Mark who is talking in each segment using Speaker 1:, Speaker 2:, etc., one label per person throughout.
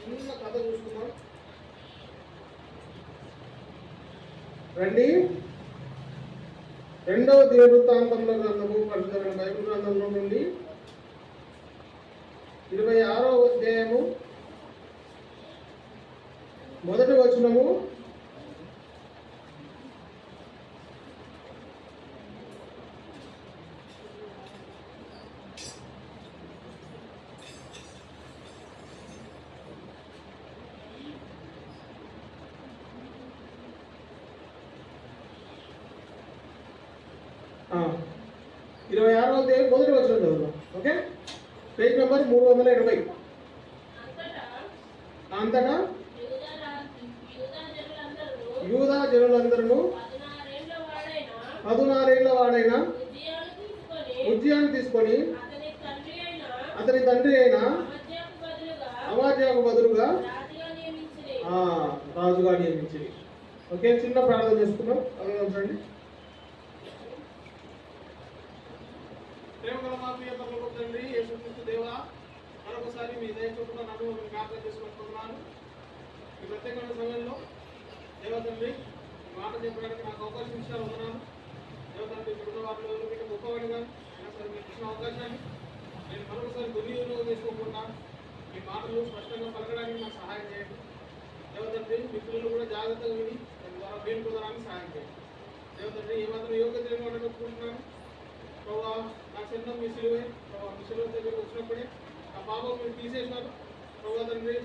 Speaker 1: చిన్న కథ చూసుకుందాం రండి. 2వ దినవృత్తాంతముల గ్రంథము పరిశుద్ధమైన బైబిల్ గ్రంథంలో నుండి 26వ అధ్యాయము మొదటి వచనము మొదటి వచనం చదువుదాం. Okay, page number 320. అంతటా యూదా జనులందరూ 16 ఏళ్ల వాడైన ఉజ్జియాను తీసుకొని అతని తండ్రి అయిన అమాజ్యాకు బదులుగా రాజుగా నియమించింది. ఓకే, చిన్న ప్రార్థన చేసుకున్నాం. అదే రండి. ప్రేమగల మా ప్రియ పరలోక తండ్రి యేసుక్రీస్తు దేవా, మరొకసారి మీ దయ చొప్పున నన్ను జ్ఞాపకం చేసుకుంటున్నాను. ఈ ప్రత్యేకమైన సమయంలో దేవ తండ్రి మాట చెప్పడానికి నాకు అవకాశం ఇచ్చారు. ఉన్నాను దేవ తండ్రి. ఇప్పుడున్న వాటిలో ఎవరికైతే గొప్పవాడిగా అయినా సరే మీకు ఇచ్చిన అవకాశాన్ని నేను మరొకసారి దుర్వినియోగం చేసుకోకుండా మీ మాటలు స్పష్టంగా పలకడానికి నాకు సహాయం చేయండి. దేవ తండ్రి, మీ పిల్లలు కూడా జాగ్రత్తగా విని దాని ద్వారా మేలు పొందడానికి సహాయం చేయండి. దేవ తండ్రి, ఏమాత్రం యోగ్యత లేని వాటిని ఒప్పుకుంటున్నాను ప్రభావ. నా చిన్న మీ సిలువే ప్రభావ, మీ సిలువ దగ్గరికి వచ్చినప్పుడే ఆ పాపం మీరు తీసేసినారు ప్రభావ తండ్రి.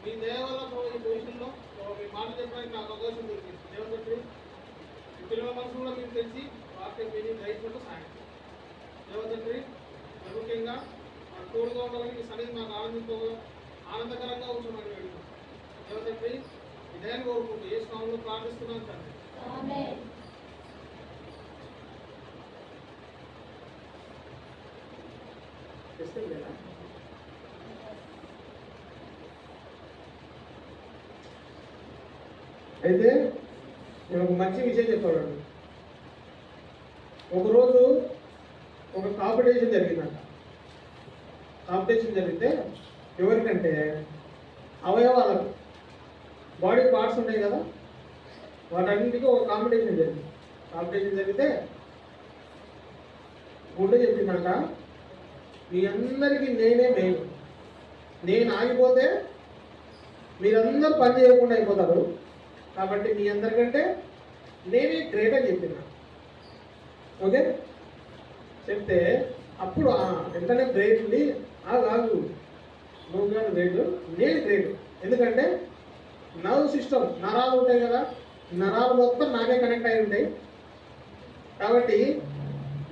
Speaker 1: మీ దయ వల్ల ప్రభావ ఈ పొజిషన్లో ప్రభావ మీ మాట చెప్పడానికి నాకు అవకాశం దొరికింది. దేవ తండ్రి, మీ పిల్లల మనసు కూడా మీకు తెలిసి వాక్యం విని గ్రహించినట్టు సాయం. దేవ తండ్రి, ముఖ్యంగా మాకు తోడుగా ఉండాలని మీ సన్నిధి మాకు ఆనందకరంగా ఉంచమని వెళ్తున్నాం. దేవ తండ్రి, ఈ దయాన్ని కోరుకుంటూ ఏ స్నామంలో ప్రార్థిస్తున్నాను తండ్రి. అయితే నేను ఒక మంచి విషయం చెప్పాడు. ఒకరోజు ఒక కాంపిటీషన్ జరిగిందంట. కాంపిటీషన్ జరిగితే ఎవరికంటే అవయవాలకు, బాడీ పార్ట్స్ ఉంటాయి కదా, వాటన్నింటికి ఒక కాంపిటీషన్ జరిగింది. కాంపిటీషన్ జరిగితే గుండె చెప్పిందంట, మీ అందరికీ నేనే మెయిన్. నేను ఆగిపోతే మీరందరూ పని చేయకుండా అయిపోతారు. కాబట్టి మీ అందరికంటే నేనే గ్రేట్ అని చెప్పినా. ఓకే, చెప్తే అప్పుడు వెంటనే గ్రేట్ ఉంది. కాదు, నువ్వు కానీ గ్రేట్, నేను గ్రేట్. ఎందుకంటే నర్వ్ సిస్టమ్, నరాలు ఉంటాయి కదా, నరాలు మొత్తం నాకే కనెక్ట్ అయి ఉంటాయి. కాబట్టి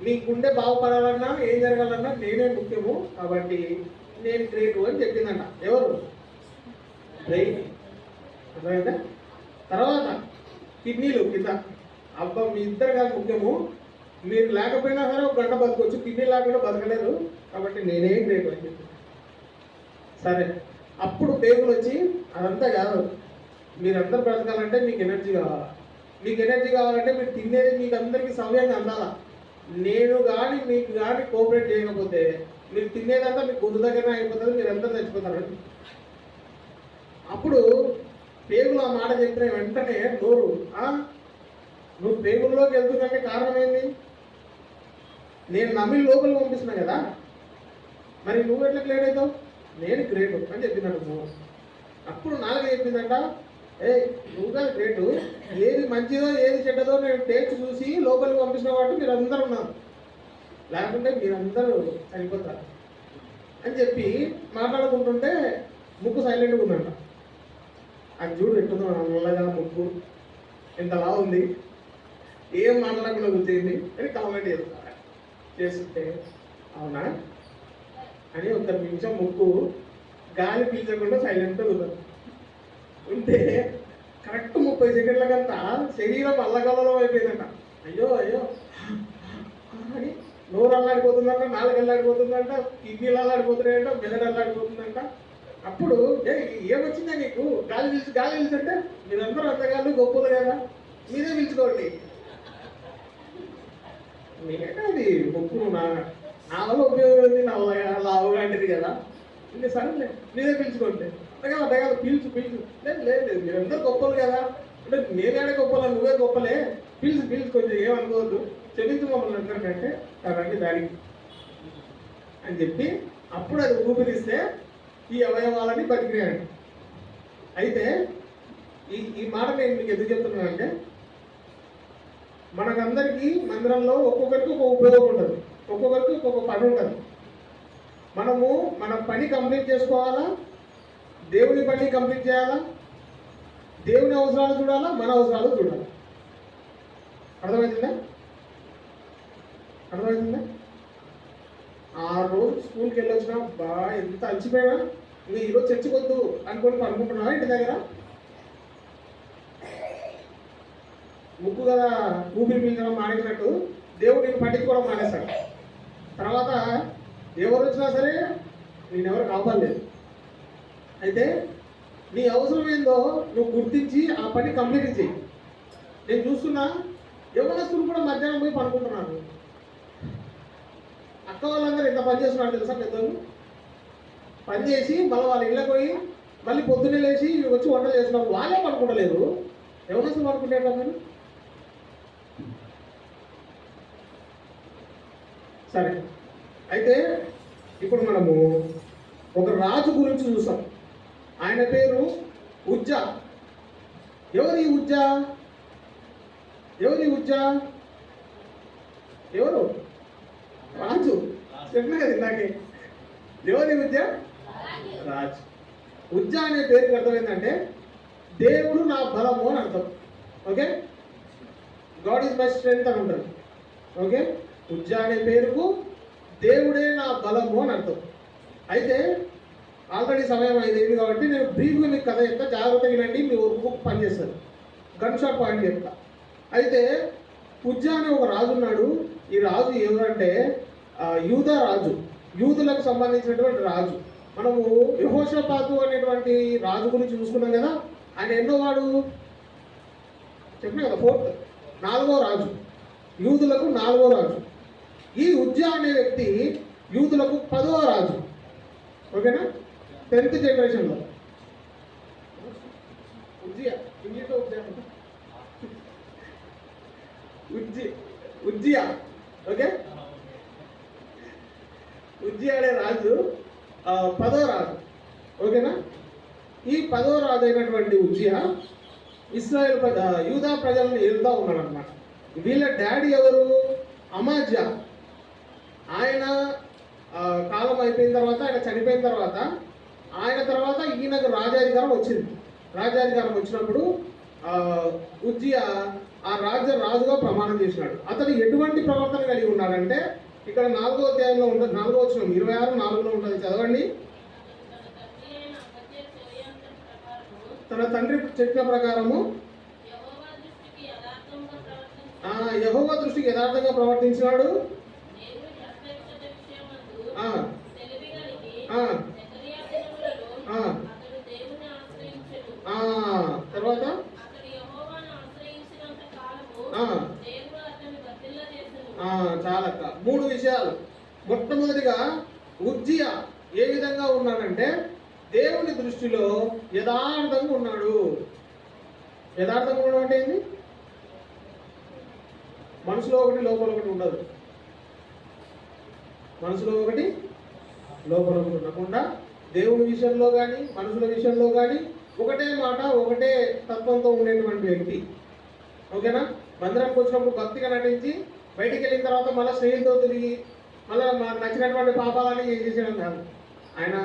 Speaker 1: మీ గుండె బాగుపడాలన్నా ఏం జరగాలన్నా నేనే ముఖ్యము. కాబట్టి నేను గ్రేటు అని చెప్పిందంట. ఎవరు? బ్రెయిన్. అర్థమైందా? తర్వాత కిడ్నీలు కింద, అబ్బా మీ ఇద్దరు కాదు ముఖ్యము, మీరు లేకపోయినా సరే ఒక గంట బతకొచ్చు, కిడ్నీ లేకుండా బతకలేదు. కాబట్టి నేనే గ్రేటు అని చెప్పింది. సరే, అప్పుడు పేగులు వచ్చి అదంతా కాదు, మీరందరూ బ్రతకాలంటే మీకు ఎనర్జీ కావాలా. మీకు ఎనర్జీ కావాలంటే మీరు తినేది మీకు అందరికీ సమయంగా అందాలా. నేను కానీ మీకు కానీ కోఆపరేట్ చేయకపోతే మీరు తినేదంతా మీకు గుండు దగ్గరనే అయిపోతుంది, మీరు ఎంత చచ్చిపోతారు. అప్పుడు పేగులు ఆ మాట చెప్పిన వెంటనే నోరు, నువ్వు పేగుల్లోకి వెళ్తుందంటే కారణం ఏంది? నేను నమ్మి లోపలికి పంపిస్తున్నా కదా, మరి నువ్వు ఎట్లా గ్రేట్ అవుతావు? నేను గ్రేట్ అని చెప్పినాడు నువ్వు. అప్పుడు నాలుగు చెప్పిందంట, నువ్వు కానీ గ్రేటు, ఏది మంచిదో ఏది చెడ్డదో నేను టేస్ట్ చూసి లోపలికి పంపించిన వాటి మీరు అందరూ ఉన్నారు, లేకుంటే మీరందరూ చనిపోతారు అని చెప్పి మాట్లాడుకుంటుంటే ముక్కు సైలెంట్గా ఉందంట. అది చూడు ఎట్టుందో నల్లగా ముక్కు ఇంతలా ఉంది, ఏం మాట్లాడకుండా కూర్చేయండి అని కామెంట్ చేస్తుంటే అవునా అని ఒక నిమిషం ముక్కు గాలి పీల్చకుండా సైలెంట్గా ఉందంట. ఉంటే కరెక్ట్ 30 సెకండ్లకంతా శరీరం అల్లకల్లలో అయిపోయిందంట. అయ్యో అయ్యో అని నోరు అల్లాడిపోతుందంట, నాలుగు అల్లాడిపోతుందంట, కిడ్నీలు అల్లాడిపోతున్నాయంట, మెదడు అల్లాడిపోతుందంట. అప్పుడు ఏమొచ్చిందా నీకు? గాలి పీల్చుంటే మీరందరూ అంతగాళ్ళు గొప్పలు కదా, మీరే పీల్చుకోండి. నేనంటే అది ముక్కు నా వల్ల ఉపయోగం ఉంది, నా లావు లాంటిది కదా, ఇంకా సరేలే మీరే పీల్చుకోండి. అడగాలి పిలుచు లేదు లేదు లేదు మీరందరూ గొప్పలు కదా, అంటే నేనే గొప్పలా నువ్వే గొప్పలే, పిలుచు కొంచెం ఏమనుకోవద్దు, క్షమించు మమ్మల్ని అందరికంటే రండి దానికి అని చెప్పి అప్పుడు అది ఊపిరిస్తే ఈ అవయవాలని బతికినాయండి. అయితే ఈ మాట నేను మీకు ఎందుకు చెప్తున్నానంటే, మనకందరికీ మందిరంలో ఒక్కొక్కరికి ఒక్కొక్క ఉపయోగం ఉంటుంది, ఒక్కొక్కరికి ఒక్కొక్క పని ఉంటుంది. మనము మన పని కంప్లీట్ చేసుకోవాలా, దేవుని పని కంప్లీట్ చేయాలా, దేవుని అవసరాలు చూడాలా, మన అవసరాలు చూడాలి. అర్థమవుతుందా? ఆ రోజు స్కూల్కి వెళ్ళొచ్చినా బా ఎంత అలసిపోయినా ఇంకా ఈరోజు చర్చకొద్దు అనుకొని అనుకుంటున్నావా ఇంటి దగ్గర? ముక్కు కదా ఊపిరి పీల్చడం మానేసినట్టు దేవుడు నేను పట్టించుకోవడం మానేస్తాడు. తర్వాత ఎవరు వచ్చినా సరే నేనెవరు కాపాడలేదు. అయితే నీ అవసరం ఏందో నువ్వు గుర్తించి ఆ పని కంప్లీట్ చేయి. నేను చూస్తున్నా యవ్వనస్తులు కూడా మధ్యాహ్నం పోయి పనుకుంటున్నాను. అక్క వాళ్ళందరూ ఎంత పని చేస్తున్నారు తెలుసా? పెద్దలు పని చేసి మళ్ళీ వాళ్ళ ఇళ్ళకి పోయి మళ్ళీ పొద్దున్నే లేచి వచ్చి వంటలు చేస్తున్నారు. వాళ్ళే పడుకుంటలేదు, యవ్వనస్తులు పడుకుంటారు మీరు. సరే, అయితే ఇప్పుడు మనము ఒక రాజు గురించి చూసాం. ఆయన పేరు ఉజ్జా. ఎవరి ఉజ్జా? ఎవరు? రాజు. చెప్పినా కదా ఇందాకే, ఎవరి ఉజ్జా? రాజు. ఉజ్జా అనే పేరుకి అర్థం ఏంటంటే దేవుడు నా బలము అని అర్థం. Okay, God is my strength అని ఉంటుంది. ఓకే, ఉజ్జా అనే పేరుకు దేవుడే నా బలము అని అర్థం. అయితే ఆల్రెడీ సమయం 5 అయింది కాబట్టి నేను బ్రీఫ్గా మీకు కథ చెప్తా, జాగ్రత్తగా వినండి, మీ ఊరుకు పని చేస్తారు. గన్ షాట్ పాయింట్ చెప్తా. అయితే ఉజ్జా అనే ఒక రాజు ఉన్నాడు. ఈ రాజు ఎవరంటే యూదా రాజు, యూదులకు సంబంధించినటువంటి రాజు. మనము యెహోషాపాతు అనేటువంటి రాజు గురించి చూసుకున్నాం కదా. ఆయన ఎన్నో వాడు చెప్పిన కదా, 4వ రాజు, యూదులకు 4వ రాజు. ఈ ఉజ్జా అనే వ్యక్తి యూదులకు 10వ రాజు. ఓకేనా? 10th జనరేషన్లో ఉజ్జియా. ఓకే, ఉజ్జియా అనే రాజు 10వ రాజు. ఓకేనా? ఈ 10వ రాజు అయినటువంటి ఉజ్జియా ఇశ్రాయేల్ యూదా ప్రజలను ఏలుతా ఉన్నాడు అనమాట. వీళ్ళ డాడీ ఎవరు? అమాజ్యా. ఆయన కాలం అయిపోయిన తర్వాత, ఆయన చనిపోయిన తర్వాత, ఆయన తర్వాత ఈయనకు రాజాధికారం వచ్చింది. రాజాధికారం వచ్చినప్పుడు ఉజ్జియా ఆ రాజుగా ప్రమాణం చేసినాడు. అతను ఎటువంటి ప్రవర్తన కలిగి ఉన్నాడంటే, ఇక్కడ 4వ అధ్యాయంలో ఉంటుంది, 4వ వచనం 26:4లో ఉంటుంది, చదవండి. తన తండ్రి చెప్పిన ప్రకారము యెహోవా దృష్టికి యథార్థంగా ప్రవర్తించినాడు. తర్వాత చాలక్క 3 విషయాలు. మొట్టమొదటిగా ఉజ్జియా ఏ విధంగా ఉన్నాడంటే దేవుని దృష్టిలో యథార్థంగా ఉన్నాడు. యథార్థంగా ఉండడం అంటే ఏంది? మనసులో ఒకటి లోపల ఒకటి ఉండదు. మనసులో ఒకటి లోపల ఒకటి ఉండకుండా దేవుని విషయంలో కానీ మనుషుల విషయంలో కానీ ఒకటే మాట, ఒకటే తత్వంతో ఉండేటువంటి వ్యక్తి. ఓకేనా? మందిరానికి వచ్చినప్పుడు భక్తిగా నటించి బయటికి వెళ్ళిన తర్వాత మళ్ళీ స్నేహితులతో తిరిగి మళ్ళీ మాకు నచ్చినటువంటి పాపాలని చేసేయడం కాదు. ఆయన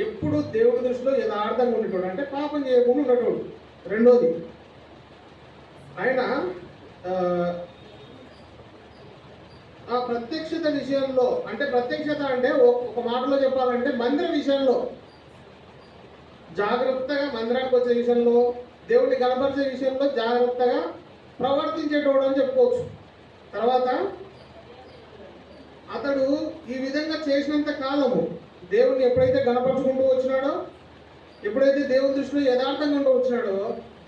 Speaker 1: ఎప్పుడు దేవుడి దృష్టిలో యథార్థంగా ఉండేటోడు, అంటే పాపం చేయకుండా ఉండేటోడు. రెండోది, ఆయన ఆ ప్రత్యక్షత విషయంలో, అంటే ప్రత్యక్షత అంటే ఒక మాటలో చెప్పాలంటే మందిర విషయంలో జాగ్రత్తగా, మందిరానికి వచ్చే విషయంలో, దేవుడిని కనపరిచే విషయంలో జాగ్రత్తగా ప్రవర్తించేటోడు అని చెప్పుకోవచ్చు. తర్వాత అతడు ఈ విధంగా చేసినంత కాలము దేవుడిని ఎప్పుడైతే గణపరుచుకుంటూ వచ్చినాడో, ఎప్పుడైతే దేవుని దృష్టిలో యథార్థంగా ఉంటూ వచ్చినాడో,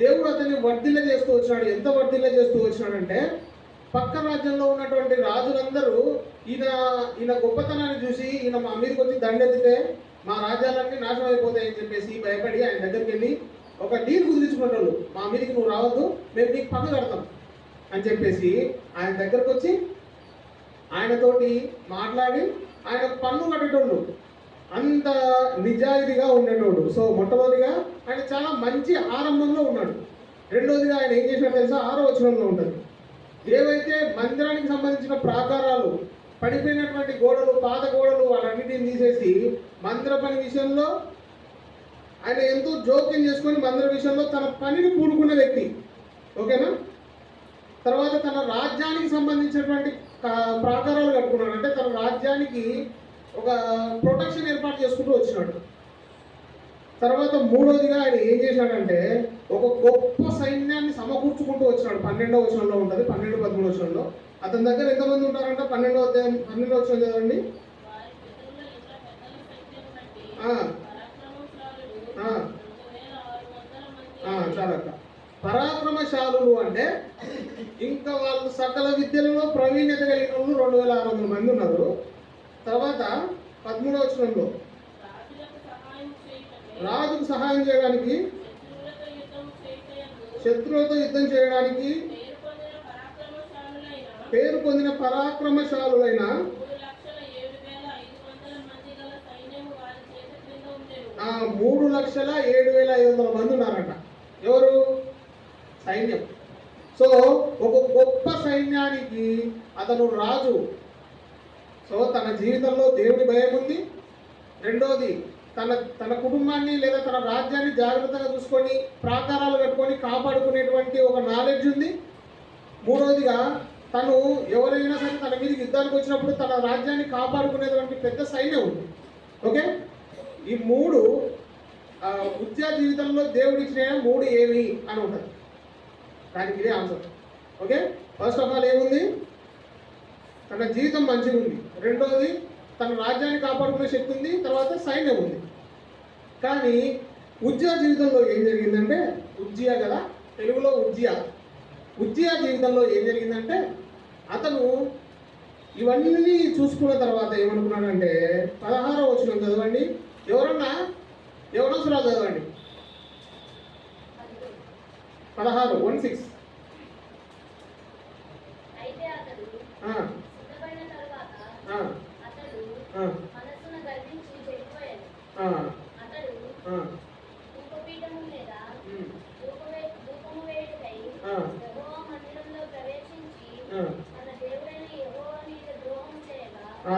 Speaker 1: దేవుడు అతన్ని వర్ధిల్ల చేస్తూ వచ్చినాడు. ఎంత వర్ధిల్ల చేస్తూ వచ్చినాడంటే, పక్క రాజ్యంలో ఉన్నటువంటి రాజులందరూ ఈయన గొప్పతనాన్ని చూసి ఈయన మా మీదకి వచ్చి దండెత్తితే మా రాజ్యాలన్నీ నాశనం అయిపోతాయని చెప్పేసి భయపడి ఆయన దగ్గరికి వెళ్ళి ఒక డీల్ కుదిరించుకున్నట్లు, మా మీదకి నువ్వు రావద్దు, మేము నీకు పన్ను కడతాం అని చెప్పేసి ఆయన దగ్గరకు వచ్చి ఆయనతోటి మాట్లాడి ఆయన పన్ను కట్టేటోళ్ళు, అంత నిజాయితీగా ఉండేటోడు. సో మొట్టమొదటిగా ఆయన చాలా మంచి ఆరంభంలో ఉన్నాడు. రెండోదిగా ఆయన ఏం చేసినాడు తెలుసా? 6వ వచనంలో ఉంటుంది, ఏవైతే మందిరానికి సంబంధించిన ప్రాకారాలు, పడిపోయినటువంటి గోడలు, పాత గోడలు, వాటన్నిటిని తీసేసి మందిర పని విషయంలో ఆయన ఎంతో జోక్యం చేసుకొని మందిర విషయంలో తన పనిని పూనుకున్న వ్యక్తి. ఓకేనా? తర్వాత తన రాజ్యానికి సంబంధించినటువంటి ప్రాకారాలు కట్టుకున్నాడు. అంటే తన రాజ్యానికి ఒక ప్రొటెక్షన్ ఏర్పాటు చేసుకుంటూ వచ్చినాడు. తర్వాత మూడోదిగా ఆయన ఏం చేశాడంటే ఒక గొప్ప సైన్యాన్ని సమకూర్చుకుంటూ వచ్చినాడు. 12వ వచనంలో ఉంటుంది, 12, 13 వచనంలో. అతని దగ్గర ఎంతమంది ఉంటారంటే 12వ వచనం చదవండి. చాలక్క. పరాక్రమశాలులు అంటే ఇంకా వాళ్ళు సకల విద్యలలో ప్రవీణ్యత కలిగిన వాళ్ళు 2600 మంది ఉన్నారు. తర్వాత 13వ వచనంలో రాజుకు సహాయం చేయడానికి, శత్రువులతో యుద్ధం చేయడానికి పేరు పొందిన పరాక్రమశాలులైన 3,07,500 మంది ఉన్నారట. ఎవరు? సైన్యం. సో ఒక గొప్ప సైన్యానికి అతను రాజు. సో తన జీవితంలో దేవుని భయం ఉంది. రెండోది తన కుటుంబాన్ని లేదా తన రాజ్యాన్ని జాగ్రత్తగా చూసుకొని ప్రాకారాలు కట్టుకొని కాపాడుకునేటువంటి ఒక నాలెడ్జ్ ఉంది. మూడవదిగా తను ఎవరైనా సరే తన మీద యుద్ధానికి వచ్చినప్పుడు తన రాజ్యాన్ని కాపాడుకునేటువంటి పెద్ద సైన్యం ఉంది. ఓకే, ఈ 3 ఉద్యోగ జీవితంలో దేవుడు ఇచ్చిన 3 ఏమి అని ఉంటుంది. దానికి ఇదే answer. Okay, first of all ఏముంది? తన జీవితం మంచిగా ఉంది. రెండోది తన రాజ్యాన్ని కాపాడుకునే శక్తి ఉంది. తర్వాత సైన్యం ఉంది. కానీ ఉజ్జియా జీవితంలో ఏం జరిగిందంటే, ఉజ్జియా కదా తెలుగులో ఉజ్జియా జీవితంలో ఏం జరిగిందంటే అతను ఇవన్నీ చూసుకున్న తర్వాత ఏమనుకున్నాడంటే 16వ వచనం చదవండి. ఎవరన్నా యవనస్తురాలు చదవండి. 16:16.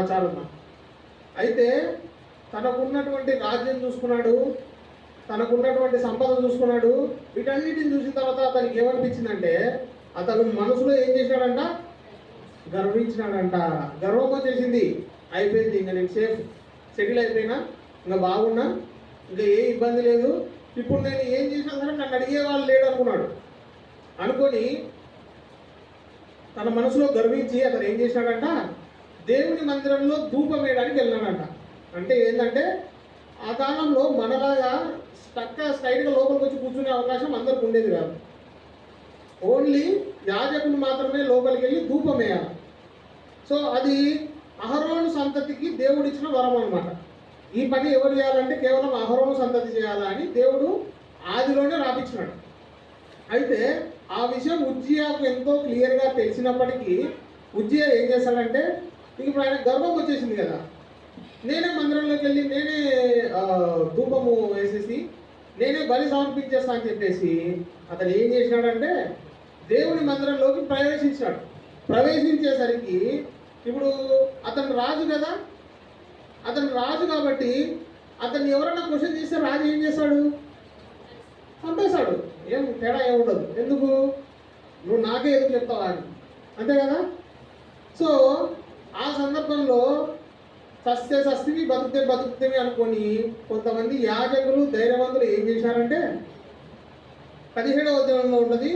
Speaker 1: చాలమ్మా. అయితే తనకున్నటువంటి రాజ్యం చూసుకున్నాడు, తనకున్నటువంటి సంపద చూసుకున్నాడు. వీటన్నిటిని చూసిన తర్వాత అతనికి ఏమనిపించిందంటే అతను మనసులో ఏం చేశాడంట? గర్వించినాడంట. గర్వం వచ్చేసింది. అయిపోయింది, ఇంకా నేను సేఫ్, సెటిల్ అయిపోయినా, ఇంకా బాగున్నా, ఇంకా ఏ ఇబ్బంది లేదు, ఇప్పుడు నేను ఏం చేసినా సరే నన్ను అడిగే వాళ్ళు లేడు అనుకున్నాడు. అనుకొని తన మనసులో గర్వించి అతను ఏం చేశాడంట? దేవుని మందిరంలో ధూపం వేయడానికి వెళ్ళినాడంట. అంటే ఏంటంటే ఆ కాలంలో మనలాగా స్ట్రైట్గా లోపలికి వచ్చి కూర్చునే అవకాశం అందరికి ఉండేది కాదు. ఓన్లీ యాజకులు మాత్రమే లోపలికి వెళ్ళి ధూపం వేయాలి. సో అది అహరోను సంతతికి దేవుడు ఇచ్చిన వరం అన్నమాట. ఈ పని ఎవరు చేయాలంటే కేవలం అహరోను సంతతి చేయాలా అని దేవుడు ఆదిలోనే రాపించినాడు. అయితే ఆ విషయం ఉజ్జియాకు ఎంతో క్లియర్గా తెలిసినప్పటికీ ఉజ్జియా ఏం చేశాడంటే ఇప్పుడు ఆయన గర్వం వచ్చేసింది కదా, నేనే మందిరంలోకి వెళ్ళి నేనే ధూపము వేసేసి నేనే బలి సమర్పించేస్తా అని చెప్పేసి అతను ఏం చేసినాడంటే దేవుని మందిరంలోకి ప్రవేశించాడు. ప్రవేశించేసరికి ఇప్పుడు అతను రాజు కదా, అతను రాజు కాబట్టి అతన్ని ఎవరైనా క్వశ్చన్ చేస్తే రాజు ఏం చేస్తాడు? చంపేశాడు. ఏం తేడా ఏముండదు. ఎందుకు? నువ్వు నాకే ఎదురు చెప్తావా అని, అంతే కదా. సో ఆ సందర్భంలో సస్తివి బతుకుతేవి అనుకొని కొంతమంది యాజకులు ధైర్యవంతులు ఏం చేశారంటే 17వ అధ్యాయంలో ఉన్నది,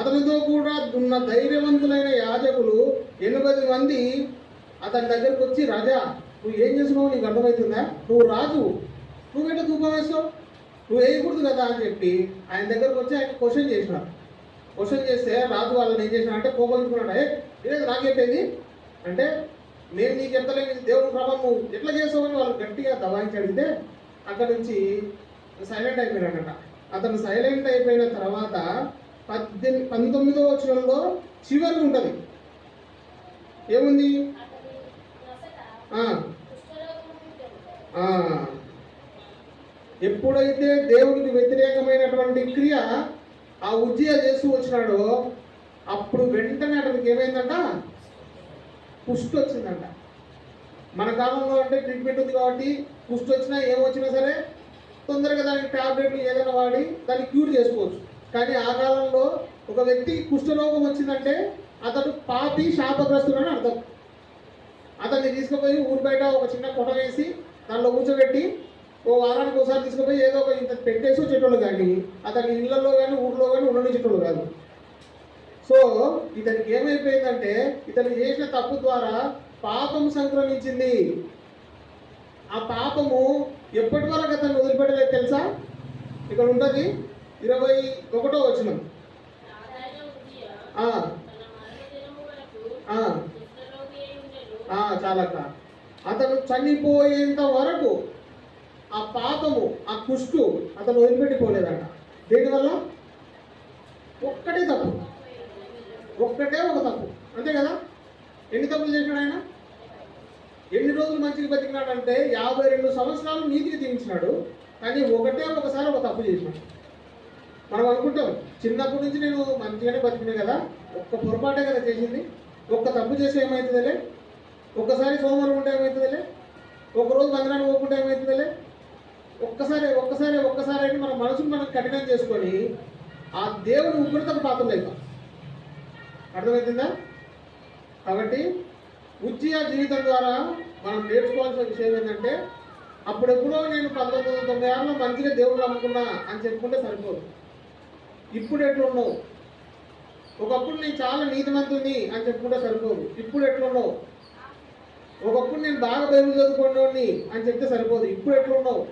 Speaker 1: అతనితో కూడా ఉన్న ధైర్యవంతులైన యాజకులు 80 మంది అతని దగ్గరకు వచ్చి, రాజా నువ్వు ఏం చేస్తున్నావు, నీకు అర్థమవుతుందా? నువ్వు రాజు, నువ్వేంటో ధూపం వేస్తావు, నువ్వు వేయకూడదు కదా అని చెప్పి ఆయన దగ్గరకు వచ్చి ఆయన క్వశ్చన్ చేసినారు. క్వశ్చన్ చేస్తే రాజు వాళ్ళని ఏం చేసినా అంటే కోపగించుకున్నాడు. ఏది నాకేంటి అంటే నేను నీకు ఎంతలేని దేవుని ప్రభావం నువ్వు ఎట్లా చేసావని వాళ్ళు గట్టిగా దబాయించి అడిగితే అక్కడ నుంచి సైలెంట్ అయిపోయాడట. అతను సైలెంట్ అయిపోయిన తర్వాత 19వ వచనంలో చివరి ఉంటుంది ఏముంది? ఎప్పుడైతే దేవునికి వ్యతిరేకమైనటువంటి క్రియ ఆ ఉజ్జియా చేస్తూ వచ్చినాడో అప్పుడు వెంటనే అతనికి ఏమైందంట? కుష్టి వచ్చిందంట. మన కాలంలో అంటే ట్రీట్మెంట్ ఉంది కాబట్టి కుష్టి వచ్చినా ఏమొచ్చినా సరే తొందరగా దానికి టాబ్లెట్లు ఏదైనా వాడి దాన్ని క్యూర్ చేసుకోవచ్చు. కానీ ఆ కాలంలో ఒక వ్యక్తికి కుష్ఠరోగం వచ్చిందంటే అతడు పాపి శాపగ్రస్తుడు అని అర్థం. అతన్ని తీసుకుపోయి ఊరు బయట ఒక చిన్న కొట వేసి దానిలో కూర్చోబెట్టి ఓ వారానికి ఒకసారి తీసుకుపోయి ఏదో ఒక ఇంత పెట్టేసి చెట్టులు, కానీ అతని ఇళ్లలో కానీ ఊర్లో కానీ ఉండని చెట్టులు కాదు. సో ఇతనికి ఏమైపోయిందంటే ఇతను చేసిన తప్పు ద్వారా పాపం సంక్రమించింది. ఆ పాపము ఎప్పటి వరకు అతను వదిలిపెట్టలేదు తెలుసా? ఇక్కడ ఉంటుంది 21వ వచనం. చాలక్క అతను చనిపోయేంత వరకు ఆ పాపము ఆ కుష్టు అతను వదిలిపెట్టిపోలేదంట. దేనివల్ల? ఒక్కటే తప్పు, ఒక్కటే ఒక తప్పు, అంతే కదా? ఎన్ని తప్పులు చేసినాడు ఆయన? ఎన్ని రోజులు మంచిగా బతికినాడంటే 52 సంవత్సరాలు నీతికి జీవించినాడు. కానీ ఒకసారి ఒక తప్పు చేసినాడు. మనం అనుకుంటాం చిన్నప్పటి నుంచి నేను మంచిగానే బతికినా కదా, ఒక్క పొరపాటే కదా చేసింది, ఒక్క తప్పు చేస్తే ఏమవుతుందిలే, ఒక్కసారి సోమవారం ఉంటే ఏమవుతుందిలే, ఒకరోజు మందిరాన్ని పోకుంటే ఏమవుతుందిలే, ఒక్కసారి అని మన మనసును మనం కఠినం చేసుకొని ఆ దేవుని ఉగ్రతకు పాత్రలు అవుతాం. అర్థమవుతుందా? కాబట్టి ఉజ్జియా జీవితం ద్వారా మనం నేర్చుకోవాల్సిన విషయం ఏంటంటే అప్పుడెప్పుడో నేను 1996లో మంచిగా దేవుడు నమ్ముకున్నా అని చెప్పుకుంటే సరిపోదు. ఇప్పుడు ఎట్లున్నావు? ఒకప్పుడు నేను చాలా నీతిమంతుని అని చెప్పుకుంటే సరిపోదు. ఇప్పుడు ఎట్లున్నావు? ఒకప్పుడు నేను బాగా బైబిల్ చదువుకునేవాడిని అని చెప్తే సరిపోదు. ఇప్పుడు ఎట్లున్నావు?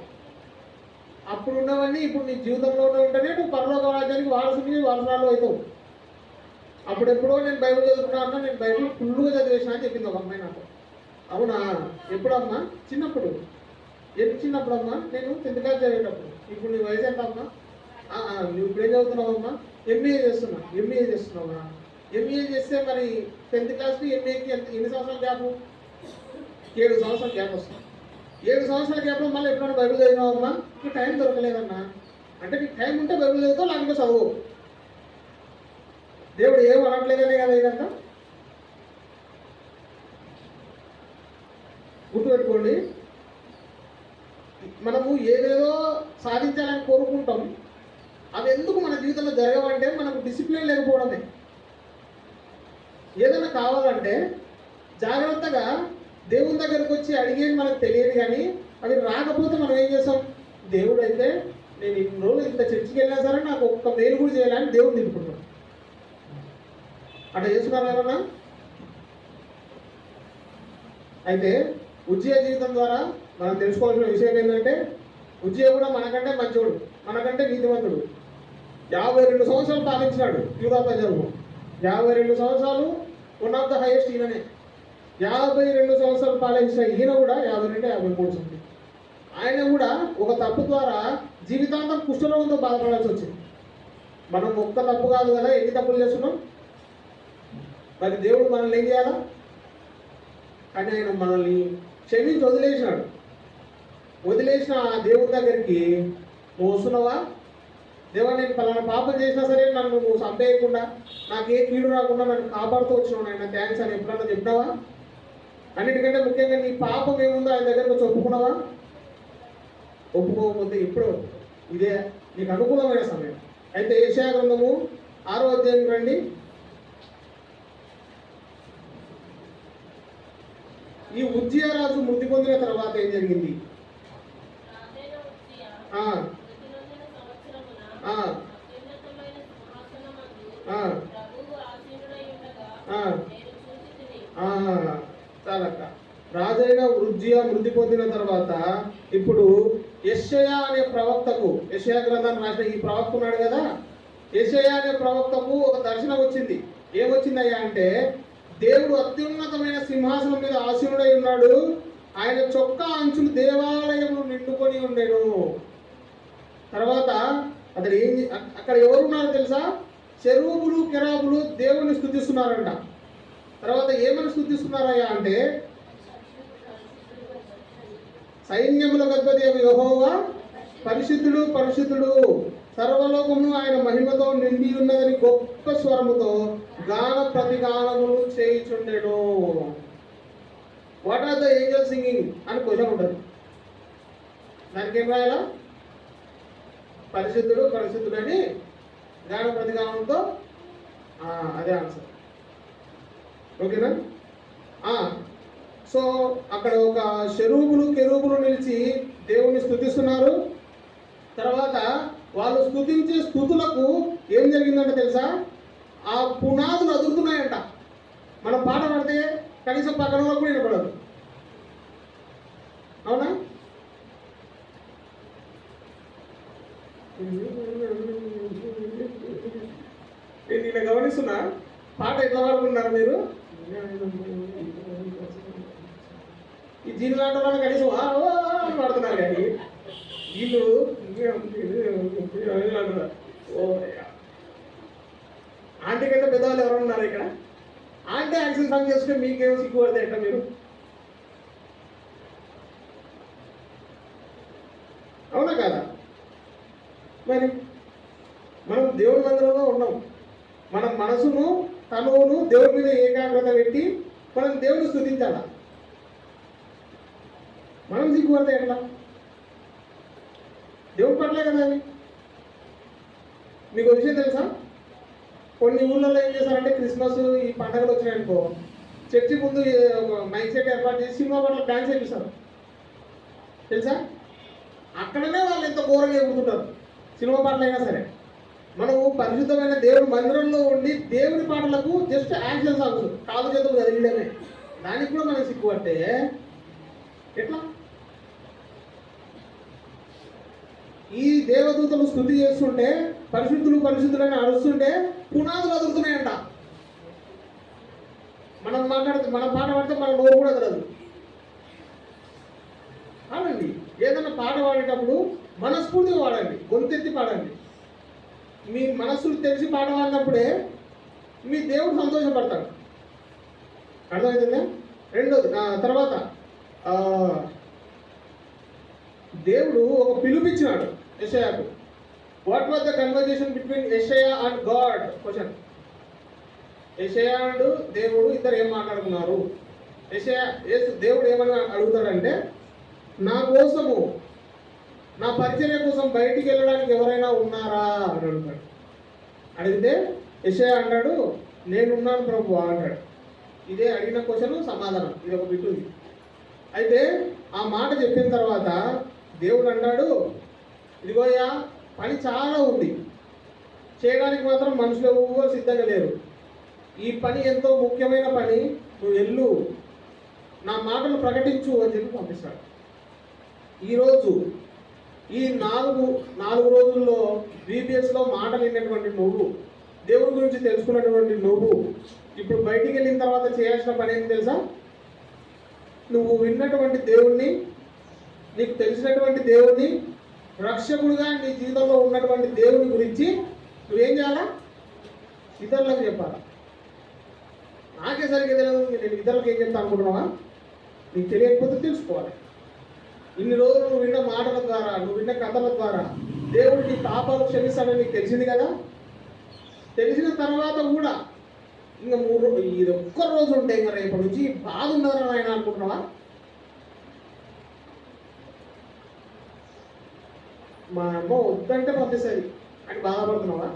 Speaker 1: అప్పుడు ఉన్నవన్నీ ఇప్పుడు నీ జీవితంలోనే ఉంటేనే నువ్వు పరలోక రాజ్యానికి వారసురాలు అవుతావు. అప్పుడెప్పుడో నేను బైబిల్ చదువుకున్నా, నేను బైబిల్ ఫుల్గా చదివేసిన అని చెప్పింది ఒక అమ్మాయి నాకు. అవునా? ఎప్పుడమ్మా? చిన్నప్పుడు. చిన్నప్పుడు అమ్మా, నేను 10th క్లాస్ చదివేటప్పుడు. ఇప్పుడు నీ వయసు ఎంత అమ్మా? నువ్వు ఇప్పుడేం చదువుతున్నావమ్మా? ఎంబీఏ చేస్తున్నావా? ఎంబీఏ చేస్తే మరి 10th క్లాస్కి ఎంబీఏకి ఎన్ని సంవత్సరాల గ్యాప్? 7 సంవత్సరాల గ్యాప్ వస్తుంది. 7 సంవత్సరాల గ్యాప్లో మళ్ళీ ఎప్పుడైనా బైబిల్ చదివినావమ్మా? నీకు టైం దొరకలేదన్నా. అంటే నీకు టైం ఉంటే బైబిల్ చదువుతావు, లేకపోతే చదువు. దేవుడు ఏం అనట్లేదనే కదా ఇదంతా. గుర్తుపెట్టుకోండి, మనము ఏదేదో సాధించాలని కోరుకుంటాం, అవి ఎందుకు మన జీవితంలో జరగవంటే మనకు డిసిప్లిన్ లేకపోవడమే. ఏదైనా కావాలంటే జాగ్రత్తగా దేవుని దగ్గరకు వచ్చి అడిగేది మనకు తెలియదు, కానీ అవి రాకపోతే మనం ఏం చేస్తాం? దేవుడు అయితే నేను ఇన్ని రోజులు ఇంత చర్చికి వెళ్ళినా సరే నాకు ఒక్క మేలు కూడా చేయాలని దేవుడు నిలుపుకుంటాం. అట్లా చేస్తున్నారా ఎవరన్నా? అయితే ఉజ్జియా జీవితం ద్వారా మనం తెలుసుకోవాల్సిన విషయం ఏంటంటే ఉజ్జియా కూడా మనకంటే మంచోడు, మనకంటే నీతివంతుడు. 52 సంవత్సరాలు పాలించినాడు యూదా ప్రజలను. 52 సంవత్సరాలు వన్ ఆఫ్ ద హైయెస్ట్ ఈయననే. 52 సంవత్సరాలు పాలించిన ఈయన కూడా 52, 53 సంవత్సరాలు. ఆయన కూడా ఒక తప్పు ద్వారా జీవితాంతం కుష్ఠరోగంతో బాధపడాల్సి వచ్చింది. మనం ఒక్క తప్పు కాదు కదా, ఎన్ని తప్పులు చేస్తున్నాం? మరి దేవుడు మనల్ని ఏం చేయాలా? కానీ ఆయన మనల్ని క్షమించి వదిలేసిన ఆ దేవుడి దగ్గరికి నువ్వు వస్తున్నావా? దేవా, నేను పలానా పాపం చేసినా సరే నన్ను నువ్వు చంపేయకుండా, నాకు ఏ కీడు రాకుండా నన్ను కాపాడుతూ వచ్చినావు నాయన, థ్యాంక్స్ అని ఎప్పుడన్నా చెప్పినావా? అన్నిటికంటే ముఖ్యంగా నీ పాపం ఏముందో ఆయన దగ్గరకు వచ్చి ఒప్పుకున్నావా? ఒప్పుకోకపోతే ఇప్పుడు ఇదే నీకు అనుకూలమైన సమయం. అయితే యెషయా గ్రంథము 6వ అధ్యాయం రండి. ఈ ఉజ్జియా రాజు మృతి పొందిన తర్వాత ఏం జరిగింది? చాలక్క, రాజైన ఉజ్జియా మృతి పొందిన తర్వాత ఇప్పుడు యెషయా అనే ప్రవక్తకు, యెషయా గ్రంథాన్ని రాసిన ఈ ప్రవక్త ఉన్నాడు కదా, యెషయా అనే ప్రవక్తకు ఒక దర్శనం వచ్చింది. ఏమొచ్చిందయ్యా అంటే దేవుడు అత్యున్నతమైన సింహాసనం మీద ఆసీనుడై ఉన్నాడు. ఆయన చొక్కా అంచులు దేవాలయంలో నిండుకొని ఉండేను. తర్వాత అతడు అక్కడ ఎవరున్నారో తెలుసా? చెరువులు కెరాబులు దేవుని స్తుతిస్తున్నారంట. తర్వాత ఏమని స్తుతిస్తున్నారయ్యా అంటే, సైన్యముల అధిపతి యెహోవా పరిశుద్ధుడు పరిశుద్ధుడు, సర్వలోకము ఆయన మహిమతో నిండి ఉన్నదని గొప్ప స్వరముతో గాన ప్రతిగానములు చేయుచుండెను. What are the angel singing అని క్వశ్చన్ ఉంటుంది. దానికి ఏం రాయాలా? పరిశుద్ధుడు పరిశుద్ధుడు అని గాన ప్రతిగానంతో అదే ఆన్సర్. ఓకేనా? సో అక్కడ ఒక షెరూబులు కెరూబులు నిలిచి దేవుని స్తుతిస్తున్నారు. తర్వాత వాళ్ళు స్తుతించే స్తుతులకు ఏం జరిగిందంటే తెలుసా? ఆ పునాదులు అదురుతున్నాయంట. మనం పాట పాడితే కనీసం పక్కన కూడా వినపడదు. అవునా? నేను నిన్న గమనిస్తున్నా, పాట ఎట్లా పాడుకున్నారు మీరు? ఈ జీనులాటలో కనీసం పాడుతున్నారు, కానీ వీళ్ళు ఆంటీ కంటే పెద్దవాళ్ళు ఎవరు ఉన్నారు ఇక్కడ? ఆంటీ యాక్షన్ సాంగ్ చేసుకుంటే మీకేమో సిగ్గుపడతాయి ఎట్లా మీరు? అవునా కదా? మరి మనం దేవుడి మందిరంలో ఉన్నాం. మన మనసును తనువును దేవుడి మీద ఏకాగ్రత పెట్టి మనం దేవుడిని స్తుతించాలా. మనం సిగ్గుపడితే ఎట్లా? దేవుడి పట్లే కదా అవి. మీకు విషయం తెలుసా? కొన్ని ఊళ్ళలో ఏం చేస్తారంటే, క్రిస్మస్ ఈ పండుగలు వచ్చినాయనుకో, చర్చి ముందు మైక్ సెట్ ఏర్పాటు చేసి సినిమా పట్ల డాన్స్ చేపిస్తారు. తెలుసా? అక్కడనే వాళ్ళు ఎంత ఘోరంగా ఎగురుతుంటారు సినిమా పాటలు అయినా సరే. మనము పరిశుద్ధమైన దేవుడి మందిరంలో ఉండి దేవుని పాటలకు జస్ట్ యాక్షన్ సాంగ్స్ కాలు చేతులు కదిలిడమే, దానికి కూడా మనం సిగ్గుపట్టే ఎట్లా? ఈ దేవదూతలు స్తుతి చేస్తుంటే, పరిశుద్ధులు పరిశుద్ధులని అరుస్తుంటే పునాదులు అదురుతున్నాయంట. మనం పాట పాడితే మన నోరు కూడా అదరదు. పాడండి. ఏదైనా పాట పాడేటప్పుడు మనస్ఫూర్తిగా పాడండి, గొంతెత్తి పాడండి. మీ మనస్సులు తెలిసి పాట పాడినప్పుడే మీ దేవుడు సంతోషపడతాడు. అర్థమవుతుందా? రెండోది, తర్వాత దేవుడు ఒక పిలుపిచ్చినాడు యెషయాకు. What was the conversation between Yeshaya and God? Question. Yeshaya and దేవుడు ఇద్దరు ఏం మాట్లాడుకున్నారు? దేవుడు ఏమని అడుగుతాడంటే, నా కోసము, నా పరిచర్య కోసం బయటికి వెళ్ళడానికి ఎవరైనా ఉన్నారా అని అడుగుతాడు. అడిగితే యెషయా అంటాడు, నేనున్నాను ప్రభు అంటాడు. ఇదే అడిగిన క్వశ్చన్ సమాధానం. ఇది ఒక బిట్ ఉంది. అయితే ఆ మాట చెప్పిన తర్వాత దేవుడు అంటాడు, ఇదిగోయ్యా పని చాలా ఉంది, చేయడానికి మాత్రం మనుషులు ఎవరు సిద్ధంగా లేరు. ఈ పని ఎంతో ముఖ్యమైన పని, నువ్వు వెళ్ళు, నా మాటలు ప్రకటించు అని చెప్పి పంపిస్తాడు. ఈరోజు ఈ నాలుగు రోజుల్లో VBSలో మాటలు విన్నటువంటి నువ్వు, దేవుడి గురించి తెలుసుకున్నటువంటి నువ్వు, ఇప్పుడు బయటికి వెళ్ళిన తర్వాత చేయాల్సిన పని ఏంటి తెలుసా? నువ్వు విన్నటువంటి దేవుణ్ణి, నీకు తెలిసినటువంటి దేవుణ్ణి, రక్షకుడుగా నీ జీవితంలో ఉన్నటువంటి దేవుని గురించి నువ్వేం చేయాలా? ఇతరులకు చెప్పాలా. నాకే సరిగ్గా తెలియదు, నేను ఇతరులకు ఏం చెప్తా అనుకుంటున్నావా? నీకు తెలియకపోతే తెలుసుకోవాలి. ఇన్ని రోజులు నువ్వు విన్న మాటల ద్వారా, నువ్వు విన్న కథల ద్వారా దేవుడు నీ పాపాలు క్షమిస్తాడని నీకు తెలిసింది కదా. తెలిసిన తర్వాత కూడా ఇంకా ఇది ఒక్క రోజు ఉంటే ఇంకా రేపటి నుంచి బాధ ఉన్నారని ఆయన అనుకుంటున్నావా? మా అమ్మ వద్దంటే పంపిస్తుంది అని బాధపడుతున్నావా?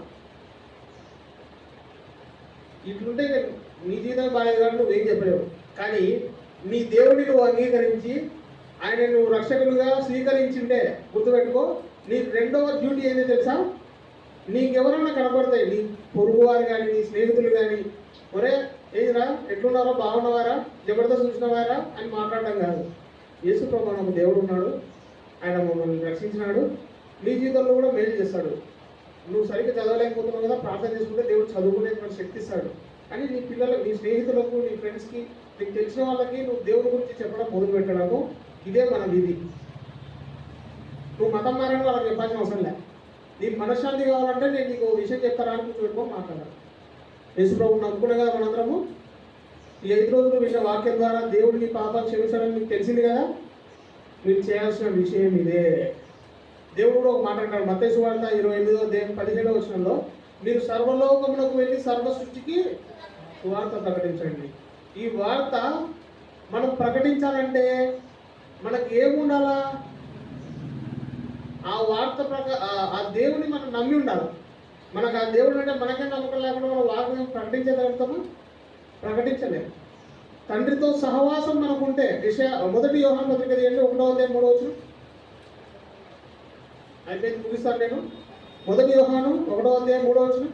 Speaker 1: ఇట్లుంటే నీ జీవితం బాగాలేదు కాబట్టి నువ్వేం చెప్పలేవు. కానీ నీ దేవుడిని నువ్వు అంగీకరించి ఆయన నువ్వు రక్షకులుగా స్వీకరించింటే గుర్తుపెట్టుకో, నీకు రెండవ డ్యూటీ ఏంటో తెలుసా? నీకెవరన్నా కనపడతాయి, నీ పొరుగువారు కానీ, నీ స్నేహితులు కానీ, ఒరే ఏదిరా ఎట్లున్నారో, బాగున్నవారా, జబర్దస్త్ చూసినవారా అని మాట్లాడడం కాదు. యేసు ప్రభు ఒక దేవుడు ఉన్నాడు, ఆయన మమ్మల్ని రక్షించినాడు, నీ జీవితంలో కూడా మేలు చేస్తాడు. నువ్వు సరిగ్గా చదవలేకపోతున్నావు కదా, ప్రార్థన చేసుకుంటే దేవుడు చదువుకునేటువంటి శక్తి ఇస్తాడు. అని నీ పిల్లలకు, నీ స్నేహితులకు, నీ ఫ్రెండ్స్కి, నీకు తెలిసిన వాళ్ళకి నువ్వు దేవుని గురించి చెప్పడం మొదలు పెట్టడము ఇదే మన విధి. నువ్వు మతం మారని వాళ్ళకి చెప్పాల్సిన అవసరం లేదు. నీకు మనశ్శాంతి కావాలంటే నేను నీకు విషయం చెప్తారా అని కూర్చోబెట్టుకో మాట్లాడాలి. యేసుప్రభుని నమ్ముకునే కదా మనందరము. ఈ 5 రోజులు విన్న వాక్యం ద్వారా దేవుడు నీ పాపాలు క్షమించాలని మీకు తెలిసింది కదా. మీరు చేయాల్సిన విషయం ఇదే. దేవుడు కూడా ఒక మాట అంటాడు మత్తయి సువార్త 28:17 వచనంలో, మీరు సర్వలోకమునకు వెళ్ళి సర్వ సృష్టికి సువార్త ప్రకటించండి. ఈ వార్త మనం ప్రకటించాలంటే మనకి ఏముండాలా? ఆ వార్త ఆ దేవుని మనం నమ్మి ఉండాలి. మనకు ఆ దేవుడు అంటే మనకే నమ్మకం లేకుండా మనం వార్తను ప్రకటించగలుగుతాము? ప్రకటించలేము. తండ్రితో సహవాసం మనకుంటే, మొదటి యోహాను పత్రిక 1:3 అయిపోయింది, ముగిస్తాను నేను. మొదటి యోహాను 1:3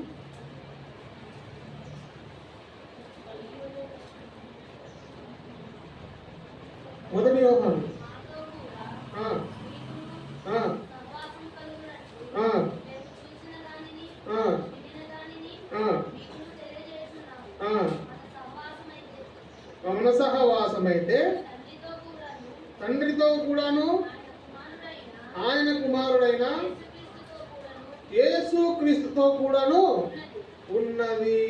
Speaker 1: మొదటి యోహాను మన సహవాసమైతే తండ్రితో కూడాను ఆయన కుమారుడైన యేసు క్రీస్తుతో కూడాను ఉన్నది.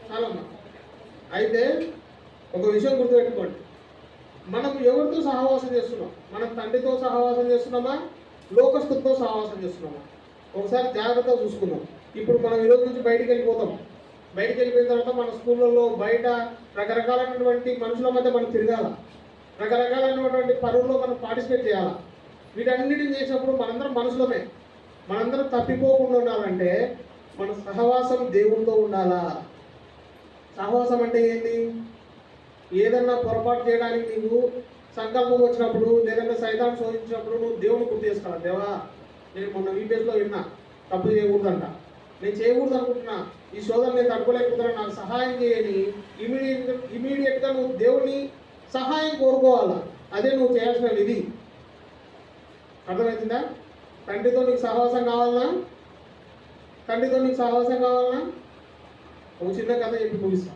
Speaker 1: చాలమ్మా. అయితే ఒక విషయం గుర్తుపెట్టుకోండి, మనం ఎవరితో సహవాసం చేస్తున్నాం? మనం తండ్రితో సహవాసం చేస్తున్నామా, లోకస్తులతో సహవాసం చేస్తున్నామా? ఒకసారి జాగ్రత్తగా చూసుకుందాం. ఇప్పుడు మనం ఈరోజు నుంచి బయటికి వెళ్ళిపోతాం. బయటికి వెళ్ళిపోయిన తర్వాత మన స్కూళ్ళల్లో బయట రకరకాలైనటువంటి మనుషుల మధ్య మనం తిరగాల, రకరకాలైనటువంటి పనుల్లో మనం పార్టిసిపేట్ చేయాలి. వీటన్నిటిని చేసినప్పుడు మనందరం మనుషులమే. మనందరం తప్పిపోకుండా ఉండాలంటే మన సహవాసం దేవునితో ఉండాలా. సహవాసం అంటే ఏంటి? ఏదన్నా పొరపాటు చేయడానికి నీకు సంకల్పం వచ్చినప్పుడు, లేదంటే సైతాన్ని శోధించినప్పుడు నువ్వు దేవుని గుర్తు చేసుకోవాలి. దేవా, నేను మొన్న వీపీఎస్లో విన్నా, తప్పు చేయకూడదంట, నేను చేయకూడదు అనుకుంటున్నా, ఈ శోధన నేను తట్టుకోలేకపోతున్నా, నాకు సహాయం చేయని ఇమీడియట్గా నువ్వు దేవుని సహాయం కోరుకోవాలా. అదే నువ్వు చేయాల్సిన విధి. అర్థమవుతుందా? తండ్రితో నీకు సహవాసం కావాలన్నా, తండ్రితో నీకు సహవాసం కావాలన్నా ఒక చిన్న కథ చెప్పి ముగిస్తా.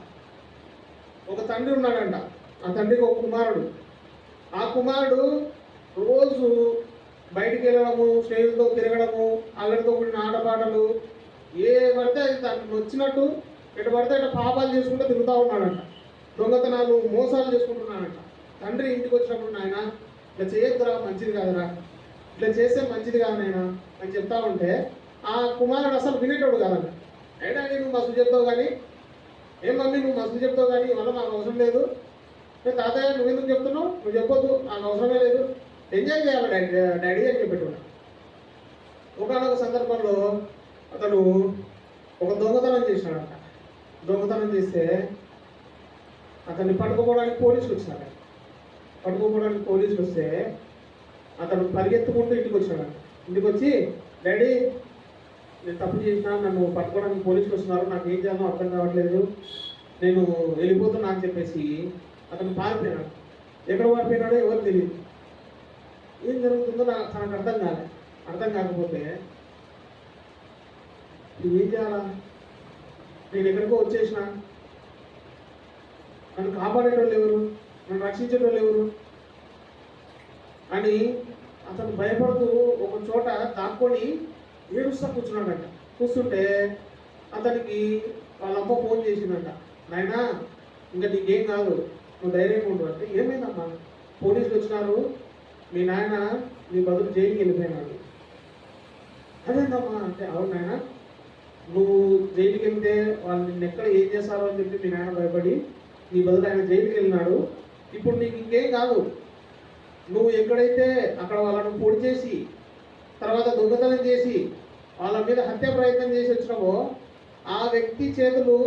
Speaker 1: ఒక తండ్రి ఉన్నాడంట. ఆ తండ్రికి ఒక కుమారుడు. ఆ కుమారుడు రోజు బయటికి వెళ్ళడము, స్నేహితులతో తిరగడము, అల్లరితో కూడిన ఆటపాటలు, ఏ పడితే దానికి వచ్చినట్టు ఎటు పడితే అట్లా పాపాలు చేసుకుంటూ తిరుగుతూ ఉన్నాడంట. దొంగతనాలు, మోసాలు చేసుకుంటున్నాడంట. తండ్రి ఇంటికి వచ్చినప్పుడు, నాయన ఇట్లా చేయొద్దురా, మంచిది కాదురా, ఇట్లా చేస్తే మంచిది కాదు నాయన అని చెప్తా ఉంటే ఆ కుమారుడు అసలు వినేటోడు కాదంట. అయినా నువ్వు మస్తు చెప్తావు కానీ, ఏం మమ్మీ నువ్వు మస్తు చెప్తావు కానీ వల్ల నాకు అవసరం లేదు, తాతయ్య నువ్వు ఎందుకు చెప్తున్నావు, నువ్వు చెప్పొద్దు, నాకు అవసరమే లేదు, ఎంజాయ్ చేయాలి డాడీ అని చెప్పేటోడు. ఒకనొక సందర్భంలో అతను ఒక దొంగతనం చేసినాడంట. దొంగతనం చేస్తే అతన్ని పట్టుకోవడానికి పోలీసులు వచ్చినాడు. పట్టుకోవడానికి పోలీసులు వస్తే అతను పరిగెత్తుకుంటూ ఇంటికి వచ్చినాడు. ఇంటికి వచ్చి, డాడీ నేను తప్పు చేసినా, నన్ను పట్టుకోవడానికి పోలీసులు వస్తున్నారు, నాకు ఏం చేయాలో అర్థం కావట్లేదు, నేను వెళ్ళిపోతున్నా అని చెప్పేసి అతను పారిపోయినాడు. ఎక్కడ పారిపోయినాడో ఎవరు తెలియదు. ఏం జరుగుతుందో తనకు అర్థం కాలే. అర్థం కాకపోతే ఏం చేయాలా, నేను ఎక్కడికో వచ్చేసిన, నన్ను కాపాడేటోళ్ళు ఎవరు, నన్ను రక్షించేటోళ్ళు ఎవరు అని అతను భయపడుతూ ఒక చోట దాక్కొని ఏడుస్తా కూర్చున్నాడంట. కూర్చుంటే అతనికి వాళ్ళ అమ్మ ఫోన్ చేసిందంట, నాయనా ఇంకా నీకేం కాదు, నువ్వు ధైర్యంగా ఉండు అంటే. ఏమైందమ్మా? పోలీసులు వచ్చినారు, మీ నాయన నీ బదులు జైలుకి వెళ్ళిపోయినాడు. అదేందమ్మా అంటే, అవును నాయన, నువ్వు జైలుకి వెళ్తే వాళ్ళు నిన్ను ఎక్కడ ఏం చేస్తారో అని చెప్పి మీ నాయన భయపడి నీ బదులు ఆయన జైలుకి వెళ్ళినాడు. ఇప్పుడు నీకు ఇంకేం కాదు, నువ్వు ఎక్కడైతే అక్కడ వాళ్ళను పొడి చేసి, తర్వాత దొంగతనం చేసి, వాళ్ళ మీద హత్య ప్రయత్నం చేసి వచ్చినావో ఆ వ్యక్తి చేతులు,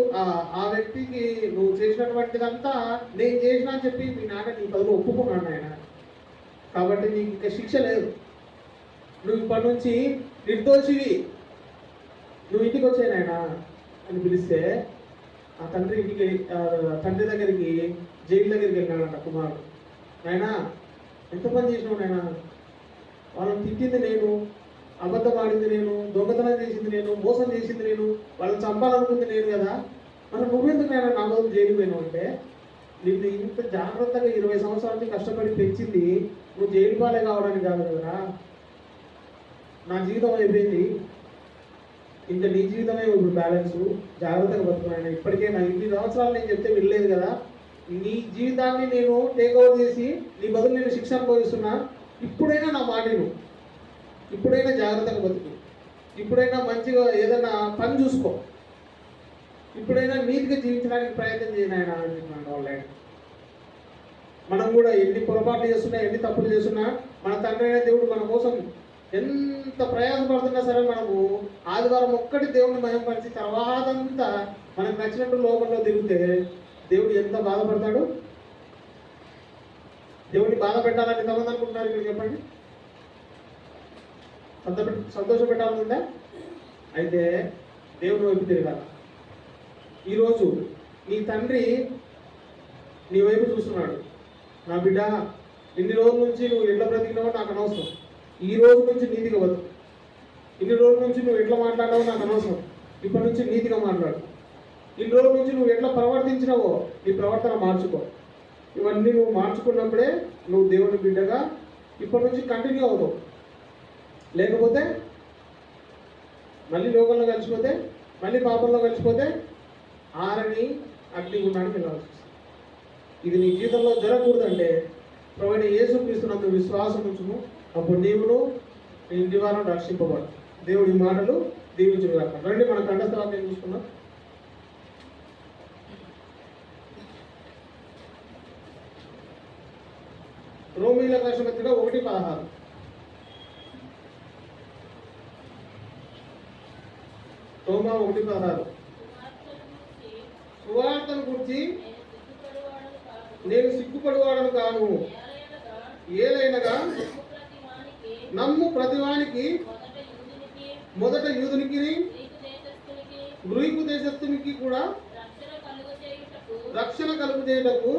Speaker 1: ఆ వ్యక్తికి నువ్వు చేసినటువంటిదంతా నేను చేసినా అని చెప్పి మీ నాన్న నీ బదులు ఒప్పుకున్నాడు ఆయన. కాబట్టి నీకు ఇంకా శిక్ష లేదు, నువ్వు ఇప్పటి నుంచి నిర్దోషివి, నువ్వు ఇంటికి వచ్చాయి నాయన అని పిలిస్తే ఆ తండ్రి దగ్గరికి జైలు దగ్గరికి వెళ్ళినాడంట కుమారుడు. నాయన ఎంత పని చేసినావు నాయన, వాళ్ళని తిట్టింది నేను, అబద్ధం ఆడింది నేను, దొంగతనం చేసింది నేను, మోసం చేసింది నేను, వాళ్ళని చంపాలనుకుంది నేను కదా. మరి నువ్వెందుకు నేను నా రోజు జైలు పోయినావు అంటే, నిన్ను ఇంత జాగ్రత్తగా 20 సంవత్సరాల నుంచి కష్టపడి పెంచింది నువ్వు జైలు పాలే కావడానికి కాదు కదరా. నా జీవితం అయిపోయింది, ఇంకా నీ జీవితమే ఇప్పుడు బ్యాలెన్స్, జాగ్రత్తగా బతుకున్నాను. ఇప్పటికే నా 20 సంవత్సరాలు నేను చెప్తే వెళ్ళలేదు కదా. నీ జీవితాన్ని నేను టేక్ ఓవర్ చేసి నీ బదులు నేను శిక్ష అనుభవిస్తున్నా. ఇప్పుడైనా నా మాటను, ఇప్పుడైనా జాగ్రత్తగా బతుకు, ఇప్పుడైనా మంచిగా ఏదైనా పని చూసుకో, ఇప్పుడైనా నీట్గా జీవించడానికి ప్రయత్నం చేయను ఆయన అని చెప్పినాడు వాళ్ళ. మనం కూడా ఎన్ని పొరపాట్లు చేస్తున్నా, ఎన్ని తప్పులు చేస్తున్నా, మన తండ్రి అయిన దేవుడు మన కోసం ఎంత ప్రయాసపడుతున్నా సరే మనము ఆదివారం ఒక్కటి దేవుడిని మహిమపరిచి తర్వాత అంతా మనకు నచ్చినట్టు లోకంలో తిరిగితే దేవుడు ఎంత బాధపడతాడు. దేవుడిని బాధ పెట్టాలని ఎంతమంది అనుకుంటున్నారు ఇక్కడ చెప్పండి? సంతోష పెట్టాలని ఉందా? అయితే దేవుని వైపు తిరగాలి. ఈరోజు నీ తండ్రి నీ వైపు చూస్తున్నాడు. నా బిడ్డ, ఇన్ని రోజుల నుంచి నువ్వు ఎట్లా బ్రతికినావో నాకు అనవసరం, ఈ రోజు నుంచి నీతిగా బతుకు. ఇన్ని రోజుల నుంచి నువ్వు ఎట్లా మాట్లాడావో నాకు అనవసరం, ఇప్పటి నుంచి నీతిగా మాట్లాడు. ఇన్ని రోజుల నుంచి నువ్వు ఎట్లా ప్రవర్తించినావో నీ ప్రవర్తన మార్చుకో. ఇవన్నీ నువ్వు మార్చుకున్నప్పుడే నువ్వు దేవుని బిడ్డగా ఇప్పటి నుంచి కంటిన్యూ అవుతావు. లేకపోతే మళ్ళీ లోకంలో కలిసిపోతే, మళ్ళీ పాపంలో కలిసిపోతే ఆరని అగ్నిగుండానికి వెళ్ళాల్సి వస్తుంది. ఇది నీ జీవితంలో జరగకూడదంటే ప్రభువైన యేసుక్రీస్తునందు విశ్వాసం ఉంచుము. అప్పుడు నీవును నీ ఇంటి వారం రక్షింపబడు. దేవుడి మాటలు దీవించుగాక. రండి మన కంఠస్థవాక్యం చూసుకున్నాం. రోమీయులకు రాసిన పత్రిక 1:16. రోమా 1:16. సువార్తను గురించి నేను సిగ్గుపడువాడను కాను, ఏలైనగా నమ్ము ప్రతివానికి మొదట యూదునికి గ్రీకు దేశస్థునికి కూడా రక్షణ కలుగు చేయుటకు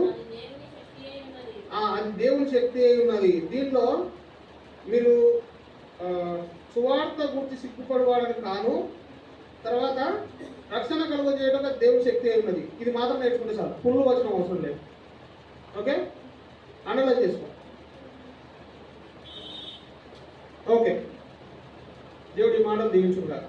Speaker 1: అది దేవుని శక్తి అయి ఉన్నది. దీనిలో మీరు సువార్త గురించి సిగ్గుపడువాడని కాను, తర్వాత రక్షణ కలుగు చేయడం దేవుని శక్తి అయి ఉన్నది. ఇది మాత్రం నేర్చుకుంటే చాలు, పుల్లు వచ్చిన అవసరం లేదు. ఓకే, అండర్లైన్ చేసుకో. ఓకే, దేవుడి మాటలు దీవించుగా.